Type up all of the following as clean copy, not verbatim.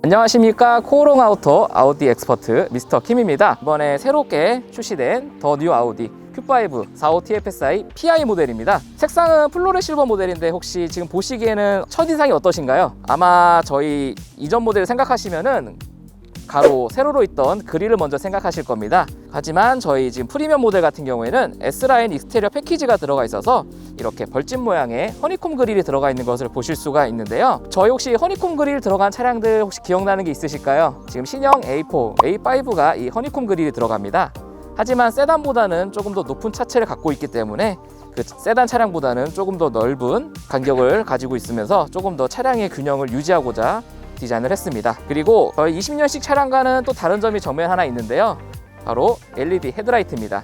안녕하십니까. 코오롱 아우터 아우디 엑스퍼트 미스터 킴입니다. 이번에 새롭게 출시된 더 뉴 아우디 Q5 45 TFSI PI 모델입니다. 색상은 플로레 실버 모델인데 혹시 지금 보시기에는 첫인상이 어떠신가요? 아마 저희 이전 모델을 생각하시면은 가로, 세로로 있던 그릴을 먼저 생각하실 겁니다. 하지만 저희 지금 프리미엄 모델 같은 경우에는 S라인 익스테리어 패키지가 들어가 있어서 이렇게 벌집 모양의 허니콤 그릴이 들어가 있는 것을 보실 수가 있는데요. 저희 혹시 허니콤 그릴 들어간 차량들 혹시 기억나는 게 있으실까요? 지금 신형 A4, A5가 이 허니콤 그릴이 들어갑니다. 하지만 세단보다는 조금 더 높은 차체를 갖고 있기 때문에 그 세단 차량보다는 조금 더 넓은 간격을 가지고 있으면서 조금 더 차량의 균형을 유지하고자 디자인을 했습니다. 그리고 저희 20년식 차량과는 또 다른 점이 정면 하나 있는데요. 바로 LED 헤드라이트입니다.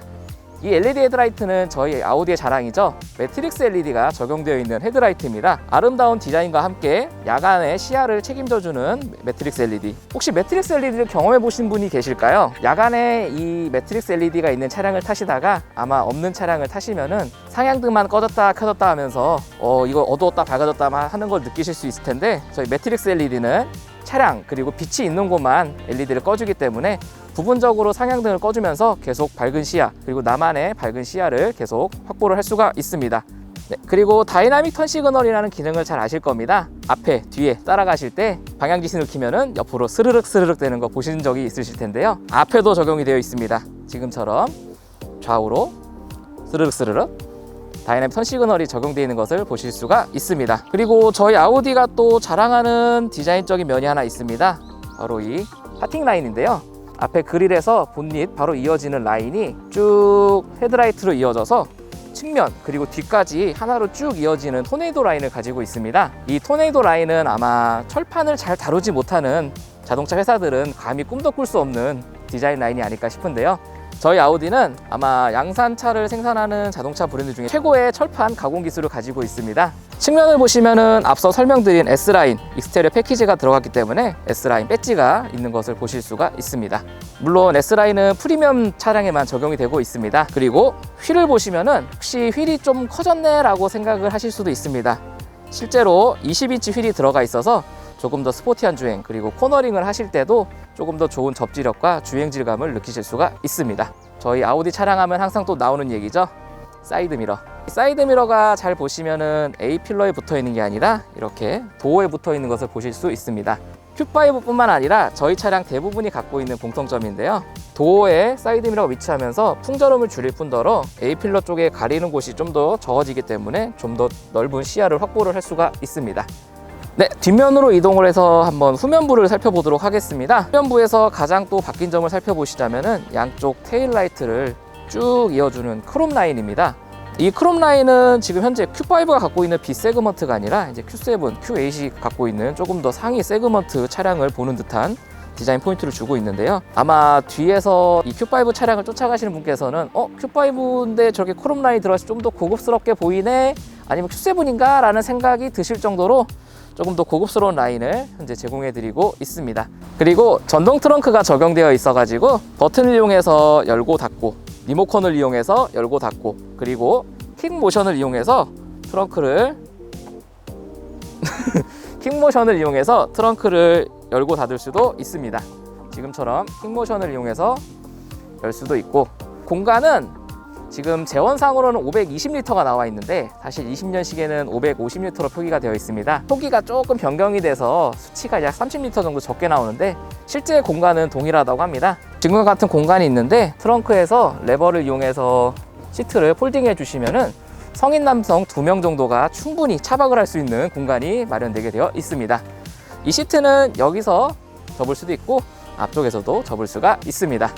이 LED 헤드라이트는 저희 아우디의 자랑이죠. 매트릭스 LED가 적용되어 있는 헤드라이트입니다. 아름다운 디자인과 함께 야간의 시야를 책임져주는 매트릭스 LED. 혹시 매트릭스 LED를 경험해 보신 분이 계실까요? 야간에 이 매트릭스 LED가 있는 차량을 타시다가 아마 없는 차량을 타시면은 상향등만 꺼졌다 켜졌다 하면서 이거 어두웠다 밝아졌다 하는 걸 느끼실 수 있을 텐데, 저희 매트릭스 LED는 차량 그리고 빛이 있는 곳만 LED를 꺼주기 때문에 부분적으로 상향등을 꺼주면서 계속 밝은 시야, 그리고 나만의 밝은 시야를 계속 확보를 할 수가 있습니다. 네, 그리고 다이나믹 턴 시그널이라는 기능을 잘 아실 겁니다. 앞에, 뒤에 따라가실 때 방향지시를 키면은 옆으로 스르륵 스르륵 되는 거 보신 적이 있으실 텐데요. 앞에도 적용이 되어 있습니다. 지금처럼 좌우로 스르륵 스르륵 다이나믹 턴 시그널이 적용되어 있는 것을 보실 수가 있습니다. 그리고 저희 아우디가 또 자랑하는 디자인적인 면이 하나 있습니다. 바로 이 파팅 라인인데요. 앞에 그릴에서 본닛 바로 이어지는 라인이 쭉 헤드라이트로 이어져서 측면 그리고 뒤까지 하나로 쭉 이어지는 토네이도 라인을 가지고 있습니다. 이 토네이도 라인은 아마 철판을 잘 다루지 못하는 자동차 회사들은 감히 꿈도 꿀 수 없는 디자인 라인이 아닐까 싶은데요. 저희 아우디는 아마 양산차를 생산하는 자동차 브랜드 중에 최고의 철판 가공 기술을 가지고 있습니다. 측면을 보시면은 앞서 설명드린 S라인 익스테리어 패키지가 들어갔기 때문에 S라인 배지가 있는 것을 보실 수가 있습니다. 물론 S라인은 프리미엄 차량에만 적용이 되고 있습니다. 그리고 휠을 보시면은 혹시 휠이 좀 커졌네 라고 생각을 하실 수도 있습니다. 실제로 20인치 휠이 들어가 있어서 조금 더 스포티한 주행, 그리고 코너링을 하실 때도 조금 더 좋은 접지력과 주행 질감을 느끼실 수가 있습니다. 저희 아우디 차량하면 항상 또 나오는 얘기죠. 사이드미러. 사이드미러가 잘 보시면은 A필러에 붙어 있는 게 아니라 이렇게 도어에 붙어 있는 것을 보실 수 있습니다. Q5 뿐만 아니라 저희 차량 대부분이 갖고 있는 공통점인데요. 도어에 사이드미러가 위치하면서 풍절음을 줄일 뿐더러 A필러 쪽에 가리는 곳이 좀 더 적어지기 때문에 좀 더 넓은 시야를 확보를 할 수가 있습니다. 네, 뒷면으로 이동을 해서 한번 후면부를 살펴보도록 하겠습니다. 후면부에서 가장 또 바뀐 점을 살펴보시자면은 양쪽 테일라이트를 쭉 이어주는 크롬 라인입니다. 이 크롬 라인은 지금 현재 Q5가 갖고 있는 B 세그먼트가 아니라 이제 Q7, Q8이 갖고 있는 조금 더 상위 세그먼트 차량을 보는 듯한 디자인 포인트를 주고 있는데요. 아마 뒤에서 이 Q5 차량을 쫓아가시는 분께서는 Q5인데 저렇게 크롬 라인이 들어가서 좀 더 고급스럽게 보이네? 아니면 Q7인가? 라는 생각이 드실 정도로 조금 더 고급스러운 라인을 현재 제공해드리고 있습니다. 그리고 전동 트렁크가 적용되어 있어가지고 버튼을 이용해서 열고 닫고, 리모컨을 이용해서 열고 닫고, 그리고 킥 모션을 이용해서 트렁크를 열고 닫을 수도 있습니다. 지금처럼 킥 모션을 이용해서 열 수도 있고, 공간은 지금 재원상으로는 520리터가 나와 있는데 사실 20년식에는 550리터로 표기가 되어 있습니다. 표기가 조금 변경이 돼서 수치가 약 30리터 정도 적게 나오는데 실제 공간은 동일하다고 합니다. 지금과 같은 공간이 있는데 트렁크에서 레버를 이용해서 시트를 폴딩해 주시면은 성인 남성 2명 정도가 충분히 차박을 할 수 있는 공간이 마련되게 되어 있습니다. 이 시트는 여기서 접을 수도 있고 앞쪽에서도 접을 수가 있습니다.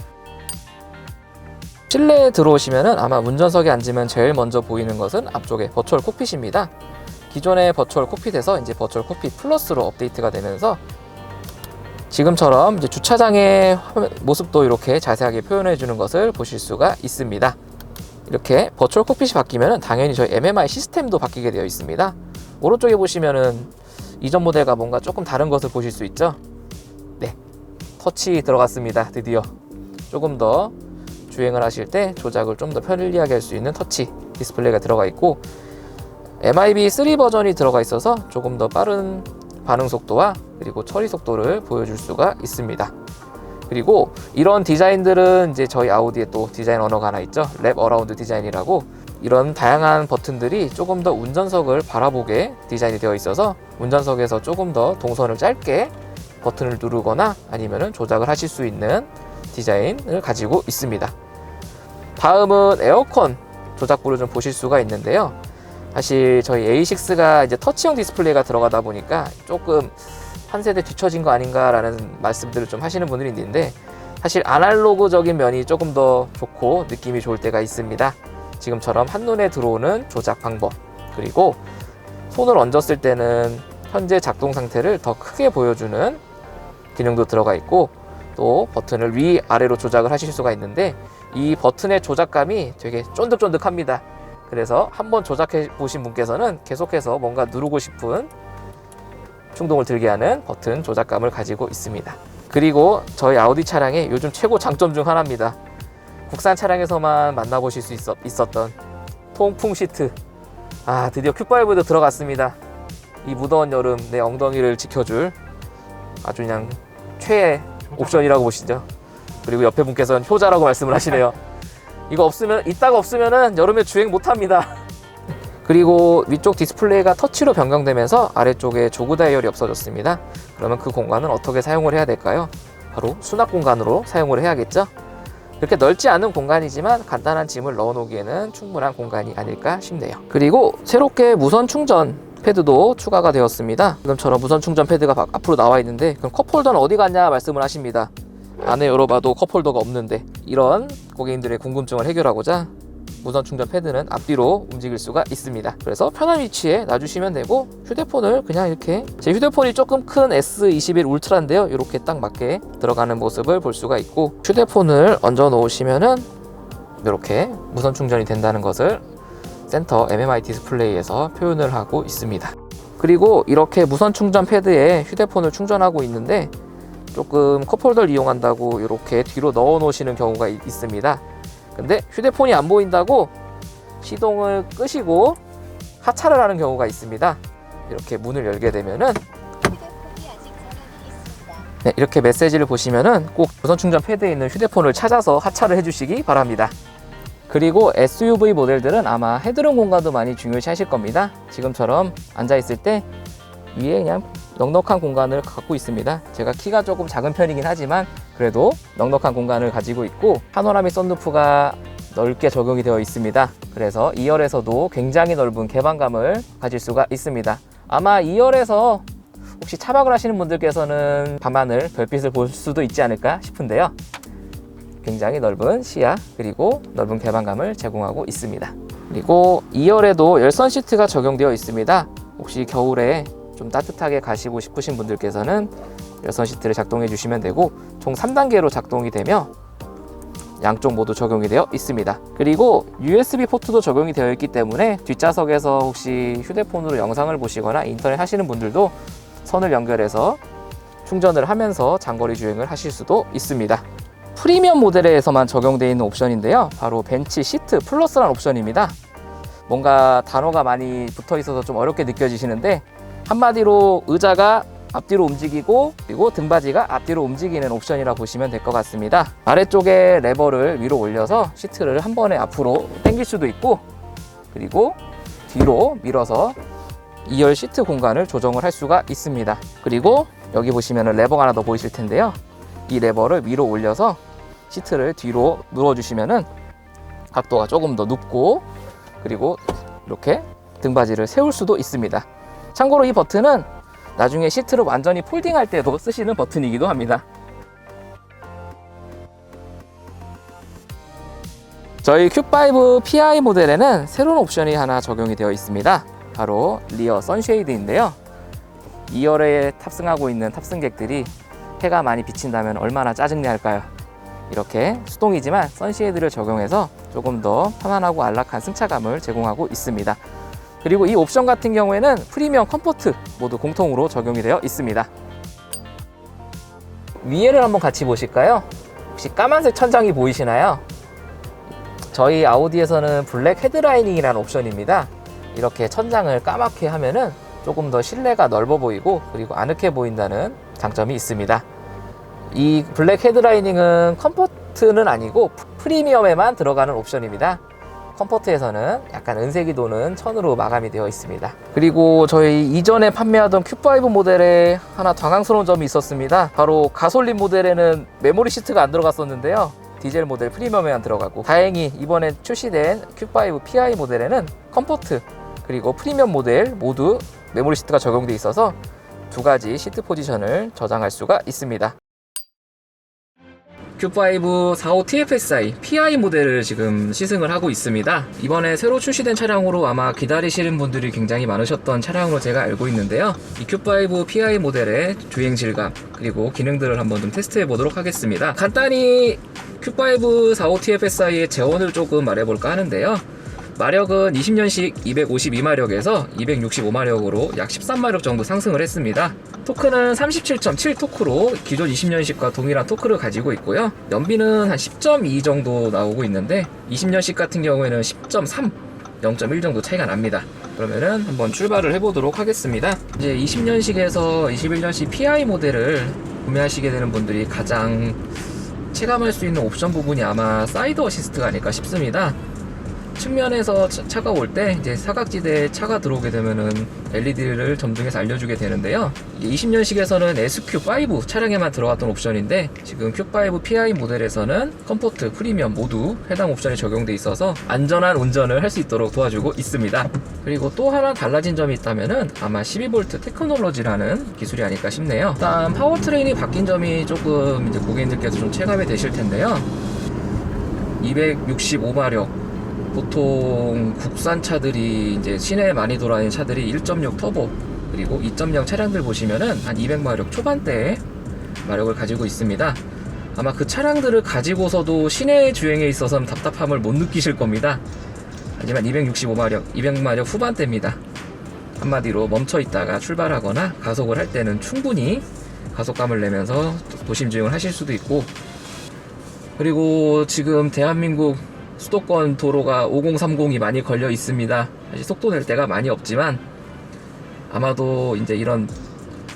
실내에 들어오시면은 아마 운전석에 앉으면 제일 먼저 보이는 것은 앞쪽에 버추얼 콕핏입니다. 기존의 버추얼 콕핏에서 이제 버추얼 콕핏 플러스로 업데이트가 되면서 지금처럼 이제 주차장의 모습도 이렇게 자세하게 표현해 주는 것을 보실 수가 있습니다. 이렇게 버추얼 콕핏이 바뀌면은 당연히 저희 MMI 시스템도 바뀌게 되어 있습니다. 오른쪽에 보시면은 이전 모델과 뭔가 조금 다른 것을 보실 수 있죠. 네, 터치 들어갔습니다. 드디어 조금 더 주행을 하실 때 조작을 좀 더 편리하게 할 수 있는 터치 디스플레이가 들어가 있고, MIB 3 버전이 들어가 있어서 조금 더 빠른 반응 속도와 그리고 처리 속도를 보여줄 수가 있습니다. 그리고 이런 디자인들은 이제 저희 아우디에 또 디자인 언어가 하나 있죠. 랩 어라운드 디자인이라고, 이런 다양한 버튼들이 조금 더 운전석을 바라보게 디자인이 되어 있어서 운전석에서 조금 더 동선을 짧게 버튼을 누르거나 아니면은 조작을 하실 수 있는 디자인을 가지고 있습니다. 다음은 에어컨 조작부를 좀 보실 수가 있는데요. 사실 저희 A6가 이제 터치형 디스플레이가 들어가다 보니까 조금 한 세대 뒤처진 거 아닌가라는 말씀들을 좀 하시는 분들이 있는데, 사실 아날로그적인 면이 조금 더 좋고 느낌이 좋을 때가 있습니다. 지금처럼 한눈에 들어오는 조작 방법, 그리고 손을 얹었을 때는 현재 작동 상태를 더 크게 보여주는 기능도 들어가 있고, 또 버튼을 위아래로 조작을 하실 수가 있는데 이 버튼의 조작감이 되게 쫀득쫀득합니다. 그래서 한번 조작해 보신 분께서는 계속해서 뭔가 누르고 싶은 충동을 들게 하는 버튼 조작감을 가지고 있습니다. 그리고 저희 아우디 차량의 요즘 최고 장점 중 하나입니다. 국산 차량에서만 만나보실 수 있었던 통풍 시트. 드디어 Q5도 들어갔습니다. 이 무더운 여름 내 엉덩이를 지켜줄 아주 그냥 최애 옵션이라고 보시죠. 그리고 옆에 분께서는 효자라고 말씀을 하시네요. 이따가 없으면은 여름에 주행 못합니다. 그리고 위쪽 디스플레이가 터치로 변경되면서 아래쪽에 조그 다이얼이 없어졌습니다. 그러면 그 공간은 어떻게 사용을 해야 될까요? 바로 수납 공간으로 사용을 해야겠죠. 그렇게 넓지 않은 공간이지만 간단한 짐을 넣어 놓기에는 충분한 공간이 아닐까 싶네요. 그리고 새롭게 무선 충전 패드도 추가가 되었습니다. 지금처럼 무선 충전 패드가 앞으로 나와 있는데, 그럼 컵홀더는 어디 갔냐 말씀을 하십니다. 안에 열어봐도 컵홀더가 없는데, 이런 고객님들의 궁금증을 해결하고자 무선 충전 패드는 앞뒤로 움직일 수가 있습니다. 그래서 편한 위치에 놔주시면 되고, 휴대폰을 그냥 이렇게, 제 휴대폰이 조금 큰 S21 울트라인데요, 이렇게 딱 맞게 들어가는 모습을 볼 수가 있고, 휴대폰을 얹어 놓으시면은 이렇게 무선 충전이 된다는 것을 센터 MMI 디스플레이에서 표현을 하고 있습니다. 그리고 이렇게 무선 충전 패드에 휴대폰을 충전하고 있는데 조금 컵홀더를 이용한다고 이렇게 뒤로 넣어 놓으시는 경우가 있습니다. 근데 휴대폰이 안 보인다고 시동을 끄시고 하차를 하는 경우가 있습니다. 이렇게 문을 열게 되면은 이렇게 메시지를 보시면은 꼭 무선 충전 패드에 있는 휴대폰을 찾아서 하차를 해주시기 바랍니다. 그리고 SUV 모델들은 아마 헤드룸 공간도 많이 중요시 하실 겁니다. 지금처럼 앉아있을 때 위에 그냥 넉넉한 공간을 갖고 있습니다. 제가 키가 조금 작은 편이긴 하지만 그래도 넉넉한 공간을 가지고 있고, 파노라믹 썬루프가 넓게 적용이 되어 있습니다. 그래서 2열에서도 굉장히 넓은 개방감을 가질 수가 있습니다. 아마 2열에서 혹시 차박을 하시는 분들께서는 밤하늘 별빛을 볼 수도 있지 않을까 싶은데요. 굉장히 넓은 시야, 그리고 넓은 개방감을 제공하고 있습니다. 그리고 2열에도 열선 시트가 적용되어 있습니다. 혹시 겨울에 좀 따뜻하게 가시고 싶으신 분들께서는 열선 시트를 작동해 주시면 되고, 총 3단계로 작동이 되며 양쪽 모두 적용이 되어 있습니다. 그리고 USB 포트도 적용이 되어 있기 때문에 뒷좌석에서 혹시 휴대폰으로 영상을 보시거나 인터넷 하시는 분들도 선을 연결해서 충전을 하면서 장거리 주행을 하실 수도 있습니다. 프리미엄 모델에서만 적용되어 있는 옵션인데요, 바로 벤치 시트 플러스라는 옵션입니다. 뭔가 단어가 많이 붙어 있어서 좀 어렵게 느껴지시는데, 한마디로 의자가 앞뒤로 움직이고 그리고 등받이가 앞뒤로 움직이는 옵션이라 보시면 될 것 같습니다. 아래쪽에 레버를 위로 올려서 시트를 한 번에 앞으로 당길 수도 있고, 그리고 뒤로 밀어서 2열 시트 공간을 조정을 할 수가 있습니다. 그리고 여기 보시면 레버가 하나 더 보이실 텐데요, 이 레버를 위로 올려서 시트를 뒤로 눌러주시면은 각도가 조금 더 눕고, 그리고 이렇게 등받이를 세울 수도 있습니다. 참고로 이 버튼은 나중에 시트를 완전히 폴딩할 때도 쓰시는 버튼이기도 합니다. 저희 Q5 PI 모델에는 새로운 옵션이 하나 적용이 되어 있습니다. 바로 리어 선쉐이드인데요. 2열에 탑승하고 있는 탑승객들이 해가 많이 비친다면 얼마나 짜증내 할까요? 이렇게 수동이지만 선쉐이드를 적용해서 조금 더 편안하고 안락한 승차감을 제공하고 있습니다. 그리고 이 옵션 같은 경우에는 프리미엄 컴포트 모두 공통으로 적용이 되어 있습니다. 위에를 한번 같이 보실까요? 혹시 까만색 천장이 보이시나요? 저희 아우디에서는 블랙 헤드라이닝이라는 옵션입니다. 이렇게 천장을 까맣게 하면은 조금 더 실내가 넓어 보이고 그리고 아늑해 보인다는 장점이 있습니다. 이 블랙 헤드라이닝은 컴포트는 아니고 프리미엄에만 들어가는 옵션입니다. 컴포트에서는 약간 은색이 도는 천으로 마감이 되어 있습니다. 그리고 저희 이전에 판매하던 Q5 모델에 하나 당황스러운 점이 있었습니다. 바로 가솔린 모델에는 메모리 시트가 안 들어갔었는데요. 디젤 모델 프리미엄에만 들어가고, 다행히 이번에 출시된 Q5 PI 모델에는 컴포트 그리고 프리미엄 모델 모두 메모리 시트가 적용되어 있어서 두 가지 시트 포지션을 저장할 수가 있습니다. Q5 45 TFSI PI 모델을 지금 시승을 하고 있습니다. 이번에 새로 출시된 차량으로 아마 기다리시는 분들이 굉장히 많으셨던 차량으로 제가 알고 있는데요. 이 Q5 PI 모델의 주행 질감 그리고 기능들을 한번 좀 테스트해 보도록 하겠습니다. 간단히 Q5 45 TFSI의 재원을 조금 말해볼까 하는데요. 마력은 20년식 252마력에서 265마력으로 약 13마력 정도 상승을 했습니다. 토크는 37.7 토크로 기존 20년식과 동일한 토크를 가지고 있고요. 연비는 한 10.2 정도 나오고 있는데 20년식 같은 경우에는 10.3, 0.1 정도 차이가 납니다. 그러면은 한번 출발을 해보도록 하겠습니다. 이제 20년식에서 21년식 PI 모델을 구매하시게 되는 분들이 가장 체감할 수 있는 옵션 부분이 아마 사이드 어시스트가 아닐까 싶습니다. 측면에서 차가 올 때 이제 사각지대에 차가 들어오게 되면은 LED를 점등해서 알려주게 되는데요. 20년식에서는 SQ5 차량에만 들어갔던 옵션인데 지금 Q5 PI 모델에서는 컴포트, 프리미엄 모두 해당 옵션이 적용돼 있어서 안전한 운전을 할 수 있도록 도와주고 있습니다. 그리고 또 하나 달라진 점이 있다면은 아마 12V 테크놀로지라는 기술이 아닐까 싶네요. 일단 파워트레인이 바뀐 점이 조금 이제 고객님들께서 좀 체감이 되실 텐데요. 265마력, 보통 국산 차들이 이제 시내에 많이 돌아다니는 차들이 1.6 터보 그리고 2.0 차량들 보시면은 한 200마력 초반대의 마력을 가지고 있습니다. 아마 그 차량들을 가지고서도 시내 주행에 있어서는 답답함을 못 느끼실 겁니다. 하지만 265마력, 200마력 후반대입니다. 한마디로 멈춰 있다가 출발하거나 가속을 할 때는 충분히 가속감을 내면서 도심 주행을 하실 수도 있고, 그리고 지금 대한민국 수도권 도로가 5030이 많이 걸려 있습니다. 사실 속도 낼 때가 많이 없지만 아마도 이제 이런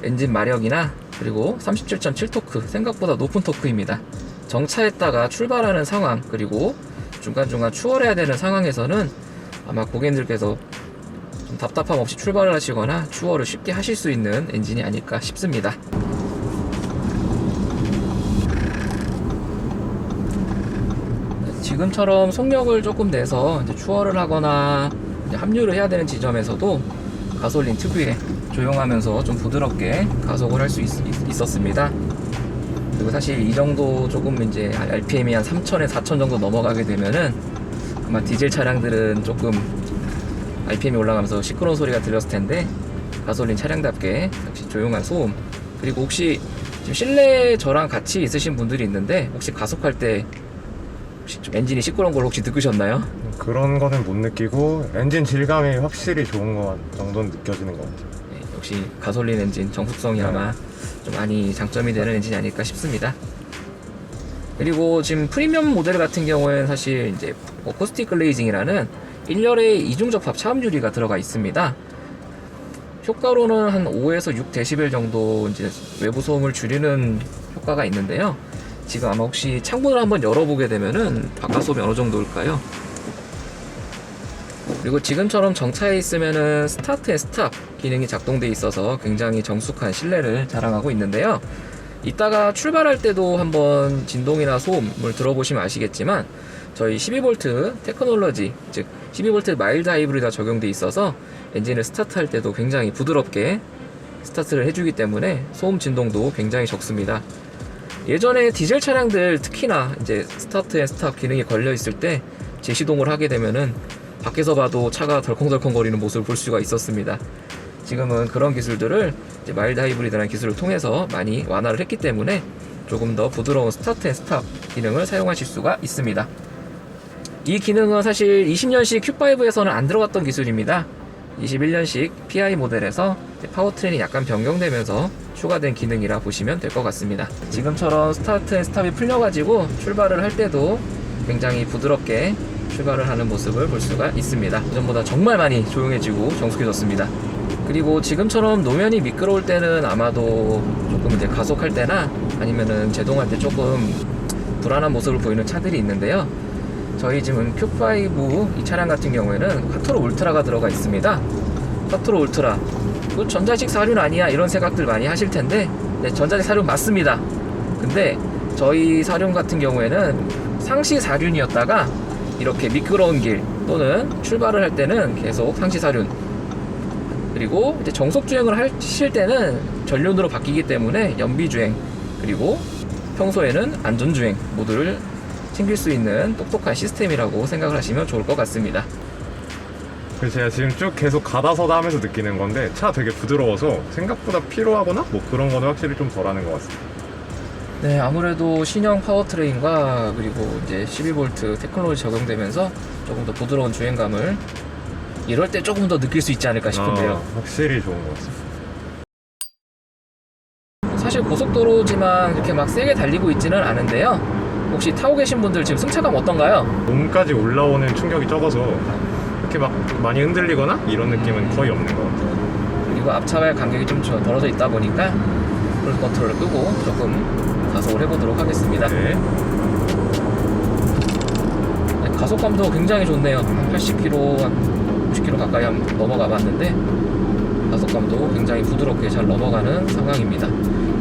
엔진 마력이나 그리고 37.7 토크, 생각보다 높은 토크입니다. 정차했다가 출발하는 상황 그리고 중간중간 추월해야 되는 상황에서는 아마 고객님들께서 좀 답답함 없이 출발을 하시거나 추월을 쉽게 하실 수 있는 엔진이 아닐까 싶습니다. 지금처럼 속력을 조금 내서 이제 추월을 하거나 이제 합류를 해야 되는 지점에서도 가솔린 특유의 조용하면서 좀 부드럽게 가속을 할 수 있었습니다. 그리고 사실 이 정도 조금 이제 RPM이 한 3000에 4000 정도 넘어가게 되면은 아마 디젤 차량들은 조금 RPM이 올라가면서 시끄러운 소리가 들렸을 텐데, 가솔린 차량답게 역시 조용한 소음, 그리고 혹시 지금 실내 저랑 같이 있으신 분들이 있는데 혹시 가속할 때 혹시 좀 엔진이 시끄러운 걸 혹시 느끼셨나요? 그런 거는 못 느끼고 엔진 질감이 확실히 좋은 것 정도는 느껴지는 것 같아요. 네, 역시 가솔린 엔진 정숙성이 아마 좀 많이 장점이 되는 엔진이 아닐까 싶습니다. 그리고 지금 프리미엄 모델 같은 경우에는 사실 이제 어쿠스틱 글레이징이라는 1열에 이중접합 차음 유리가 들어가 있습니다. 효과로는 한 5에서 6dB 정도 이제 외부 소음을 줄이는 효과가 있는데요. 지금 아마 혹시 창문을 한번 열어보게 되면은 바깥 소음이 어느 정도일까요? 그리고 지금처럼 정차해 있으면은 스타트 앤 스탑 기능이 작동돼 있어서 굉장히 정숙한 실내를 자랑하고 있는데요. 이따가 출발할 때도 한번 진동이나 소음을 들어보시면 아시겠지만 저희 12V 테크놀로지, 즉 12V 마일드 하이브리드가 적용돼 있어서 엔진을 스타트할 때도 굉장히 부드럽게 스타트를 해주기 때문에 소음 진동도 굉장히 적습니다. 예전에 디젤 차량들 특히나 이제 스타트 앤 스탑 기능이 걸려 있을 때 제시동을 하게 되면은 밖에서 봐도 차가 덜컹덜컹 거리는 모습을 볼 수가 있었습니다. 지금은 그런 기술들을 이제 마일드 하이브리드라는 기술을 통해서 많이 완화를 했기 때문에 조금 더 부드러운 스타트 앤 스탑 기능을 사용하실 수가 있습니다. 이 기능은 사실 20년식 Q5에서는 안 들어갔던 기술입니다. 21년식 PI 모델에서 파워트레인이 약간 변경되면서 추가된 기능이라 보시면 될 것 같습니다. 지금처럼 스타트 앤 스탑이 풀려가지고 출발을 할 때도 굉장히 부드럽게 출발을 하는 모습을 볼 수가 있습니다. 전보다 정말 많이 조용해지고 정숙해졌습니다. 그리고 지금처럼 노면이 미끄러울 때는 아마도 조금 이제 가속할 때나 아니면은 제동할 때 조금 불안한 모습을 보이는 차들이 있는데요. 저희 지금 Q5 이 차량 같은 경우에는 쿼트로 울트라가 들어가 있습니다. 쿼트로 울트라, 그 전자식 사륜 아니야 이런 생각들 많이 하실 텐데, 네, 전자식 사륜 맞습니다. 근데 저희 사륜 같은 경우에는 상시 사륜이었다가 이렇게 미끄러운 길 또는 출발을 할 때는 계속 상시 사륜, 그리고 이제 정속 주행을 하실 때는 전륜으로 바뀌기 때문에 연비 주행, 그리고 평소에는 안전 주행 모두를 챙길 수 있는 똑똑한 시스템이라고 생각을 하시면 좋을 것 같습니다. 그래서 제가 지금 쭉 계속 가다서다 하면서 느끼는 건데 차 되게 부드러워서 생각보다 피로하거나 뭐 그런 거는 확실히 좀 덜하는 것 같습니다. 네, 아무래도 신형 파워트레인과 그리고 이제 12V 테크놀로지 적용되면서 조금 더 부드러운 주행감을 이럴 때 조금 더 느낄 수 있지 않을까 싶은데요. 확실히 좋은 것 같습니다. 사실 고속도로지만 이렇게 막 세게 달리고 있지는 않은데요. 혹시 타고 계신 분들 지금 승차감 어떤가요? 몸까지 올라오는 충격이 적어서 이렇게 막 많이 흔들리거나 이런 느낌은 거의 없는 것 같아요. 그리고 앞차와의 간격이 좀 벌어져 있다 보니까 크루즈 컨트롤을 끄고 조금 가속을 해보도록 하겠습니다. 네. 네, 가속감도 굉장히 좋네요. 한 80km, 한 90km 가까이 넘어가 봤는데 가속감도 굉장히 부드럽게 잘 넘어가는 상황입니다.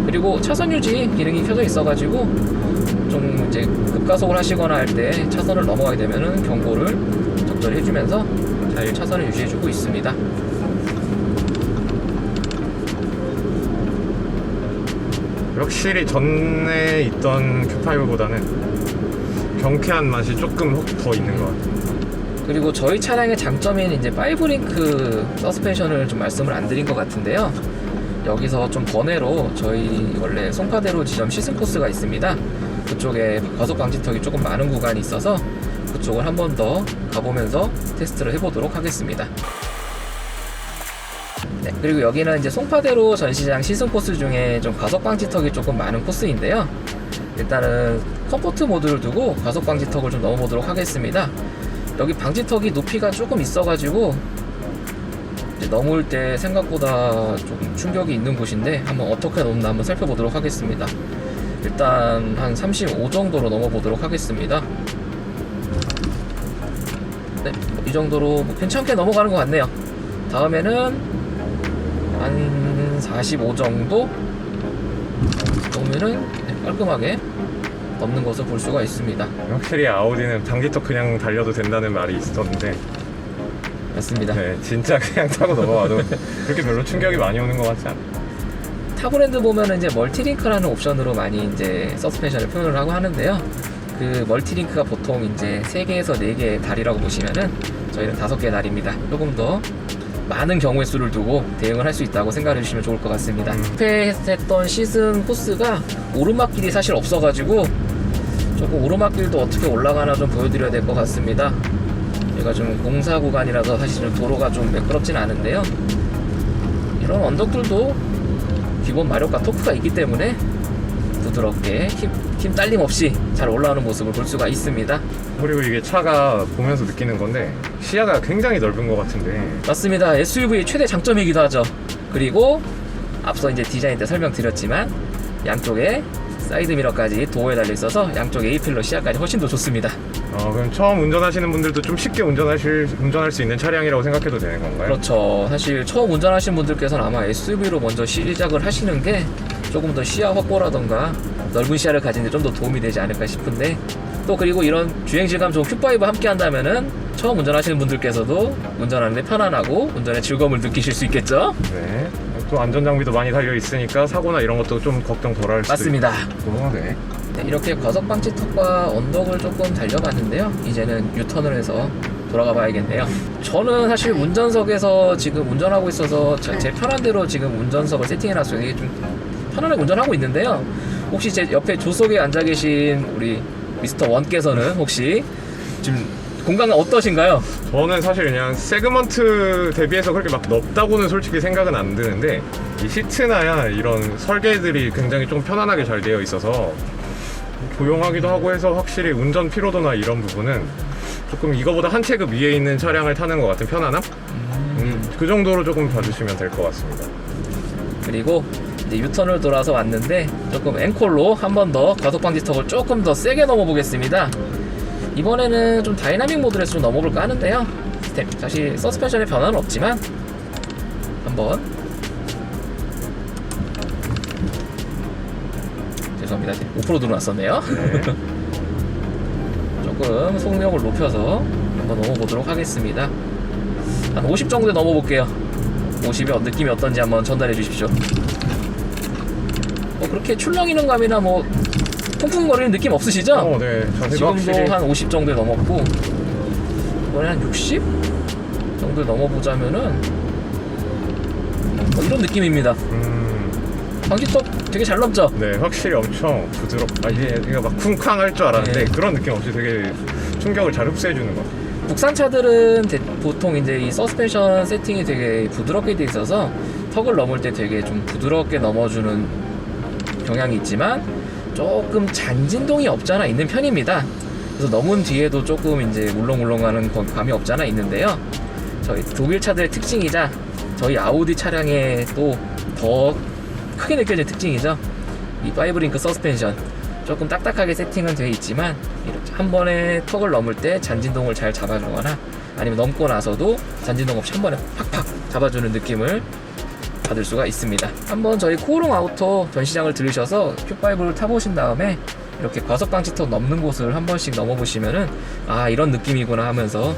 그리고 차선 유지 기능이 켜져 있어가지고 좀 이제 급가속을 하시거나 할 때 차선을 넘어가게 되면은 경고를 적절히 해주면서 잘 차선을 유지해주고 있습니다. 확실히 전에 있던 Q5보다는 경쾌한 맛이 조금 더 있는 것 같아요. 그리고 저희 차량의 장점인 이제 5링크 서스펜션을 좀 말씀을 안 드린 것 같은데요. 여기서 좀 번외로 저희 원래 송파대로 지점 시승 코스가 있습니다. 그쪽에 과속 방지턱이 조금 많은 구간이 있어서 그쪽을 한 번 더 가보면서 테스트를 해보도록 하겠습니다. 네, 그리고 여기는 이제 송파대로 전시장 시승 코스 중에 좀 과속 방지턱이 조금 많은 코스인데요. 일단은 컴포트 모드를 두고 과속 방지턱을 좀 넣어보도록 하겠습니다. 여기 방지턱이 높이가 조금 있어가지고 넘을 때 생각보다 좀 충격이 있는 곳인데 한번 어떻게 넘나 한번 살펴보도록 하겠습니다. 일단 한 35 정도로 넘어보도록 하겠습니다. 네, 이 정도로 뭐 괜찮게 넘어가는 것 같네요. 다음에는 한 45 정도 넘으면은 깔끔하게 넘는 것을 볼 수가 있습니다. 확실히 아우디는 방지턱 그냥 달려도 된다는 말이 있었는데 맞습니다. 네, 진짜 그냥 타고 넘어가도 그렇게 별로 충격이 많이 오는 것 같지 않아요. 타 브랜드 보면은 이제 멀티링크라는 옵션으로 많이 이제 서스펜션을 표현을 하고 하는데요. 그 멀티링크가 보통 이제 3개에서 4개의 다리라고 보시면은 저희는 5개의 다리입니다. 조금 더 많은 경우의 수를 두고 대응을 할 수 있다고 생각해 주시면 좋을 것 같습니다. 했던 시즌 코스가 오르막길이 사실 없어가지고 조금 오르막길도 어떻게 올라가나 좀 보여드려야 될 것 같습니다. 여기가 좀 공사 구간이라서 사실은 도로가 좀 매끄럽진 않은데요. 이런 언덕들도 기본 마력과 토크가 있기 때문에 부드럽게 힘 딸림 없이 잘 올라오는 모습을 볼 수가 있습니다. 그리고 이게 차가 보면서 느끼는 건데 시야가 굉장히 넓은 것 같은데 맞습니다. SUV의 최대 장점이기도 하죠. 그리고 앞서 이제 디자인 때 설명드렸지만 양쪽에 사이드 미러까지 도어에 달려 있어서 양쪽 A필러 시야까지 훨씬 더 좋습니다. 그럼 처음 운전하시는 분들도 좀 쉽게 운전할 수 있는 차량이라고 생각해도 되는 건가요? 그렇죠. 사실 처음 운전하시는 분들께서는 아마 SUV로 먼저 시작을 하시는 게 조금 더 시야 확보라던가 넓은 시야를 가지는 데 좀 더 도움이 되지 않을까 싶은데, 또 그리고 이런 주행질감 좋은 Q5 함께 한다면은 처음 운전하시는 분들께서도 운전하는데 편안하고 운전의 즐거움을 느끼실 수 있겠죠? 네. 또 안전장비도 많이 달려 있으니까 사고나 이런 것도 좀 걱정 덜 할 수도 맞습니다. 있고. 네. 네, 이렇게 과속 방지턱과 언덕을 조금 달려봤는데요. 이제는 유턴을 해서 돌아가 봐야겠네요. 저는 사실 운전석에서 지금 운전하고 있어서 제 편한 대로 지금 운전석을 세팅해놨어요. 이게 좀 편안하게 운전하고 있는데요. 혹시 제 옆에 조석에 앉아 계신 우리 미스터 원께서는 혹시 지금 공간은 어떠신가요? 저는 사실 그냥 세그먼트 대비해서 그렇게 막 넓다고는 솔직히 생각은 안 드는데 이 시트나 이런 설계들이 굉장히 좀 편안하게 잘 되어 있어서 조용하기도 하고 해서 확실히 운전 피로도나 이런 부분은 조금 이거보다 한 체급 위에 있는 차량을 타는 것 같은 편안함이 그 정도로 조금 봐주시면 될 것 같습니다. 그리고 이제 유턴을 돌아서 왔는데 조금 앵콜로 한 번 더 과속 방지 턱을 조금 더 세게 넘어보겠습니다. 이번에는 좀 다이나믹 모드로 해서 좀 넘어볼까 하는데요. 사실 서스펜션에 변화는 없지만 한번, 죄송합니다, 오프로드로 놨었네요. 네. 조금 속력을 높여서 한번 넘어보도록 하겠습니다. 한 50 정도에 넘어볼게요. 50의 느낌이 어떤지 한번 전달해 주십시오. 그렇게 출렁이는 감이나 뭐 쿵쿵거리는 느낌 없으시죠? 네. 자세가 지금도 확실히 한 50 정도에 넘었고, 이번에 한 60 정도에 넘어보자면은 이런 느낌입니다. 방지턱 되게 잘 넘죠? 네, 확실히 엄청 이게 막 쿵쾅할 줄 알았는데 네. 그런 느낌 없이 되게 충격을 잘 흡수해주는 것 같아요. 국산 차들은 보통 이제 이 서스펜션 세팅이 되게 부드럽게 돼 있어서 턱을 넘을 때 되게 좀 부드럽게 넘어주는 경향이 있지만 조금 잔진동이 없잖아 있는 편입니다. 그래서 넘은 뒤에도 조금 이제 물렁물렁하는 감이 없잖아 있는데요. 저희 독일 차들의 특징이자 저희 아우디 차량의 또 더 크게 느껴지는 특징이죠. 이 5링크 서스펜션 조금 딱딱하게 세팅은 되어 있지만 이렇게 한 번에 턱을 넘을 때 잔진동을 잘 잡아주거나 아니면 넘고 나서도 잔진동 없이 한 번에 팍팍 잡아주는 느낌을 받을 수가 있습니다. 한번 저희 코오롱 아우터 전시장을 들으셔서 Q5를 타보신 다음에 이렇게 과속방지턱 넘는 곳을 한 번씩 넘어보시면은 아, 이런 느낌이구나 하면서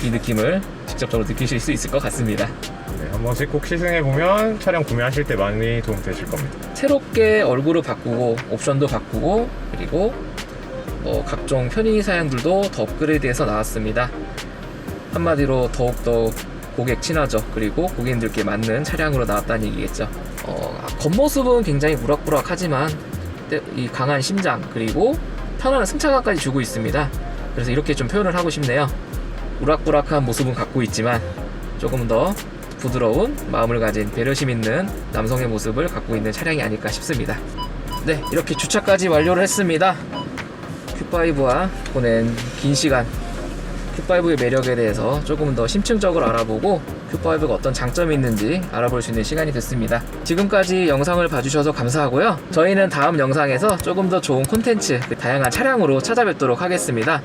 이 느낌을 직접적으로 느끼실 수 있을 것 같습니다. 네, 한 번씩 꼭 시승해보면 차량 구매하실 때 많이 도움 되실 겁니다. 새롭게 얼굴을 바꾸고 옵션도 바꾸고 그리고 각종 편의 사양들도 더 업그레이드해서 나왔습니다. 한마디로 더욱더 고객 친화적 그리고 고객님들께 맞는 차량으로 나왔다는 얘기겠죠. 겉모습은 굉장히 우락부락하지만 이 강한 심장 그리고 편안한 승차감까지 주고 있습니다. 그래서 이렇게 좀 표현을 하고 싶네요. 우락부락한 모습은 갖고 있지만 조금 더 부드러운 마음을 가진 배려심 있는 남성의 모습을 갖고 있는 차량이 아닐까 싶습니다. 네, 이렇게 주차까지 완료를 했습니다. Q5와 보낸 긴 시간 Q5의 매력에 대해서 조금 더 심층적으로 알아보고 Q5가 어떤 장점이 있는지 알아볼 수 있는 시간이 됐습니다. 지금까지 영상을 봐주셔서 감사하고요. 저희는 다음 영상에서 조금 더 좋은 콘텐츠, 다양한 차량으로 찾아뵙도록 하겠습니다.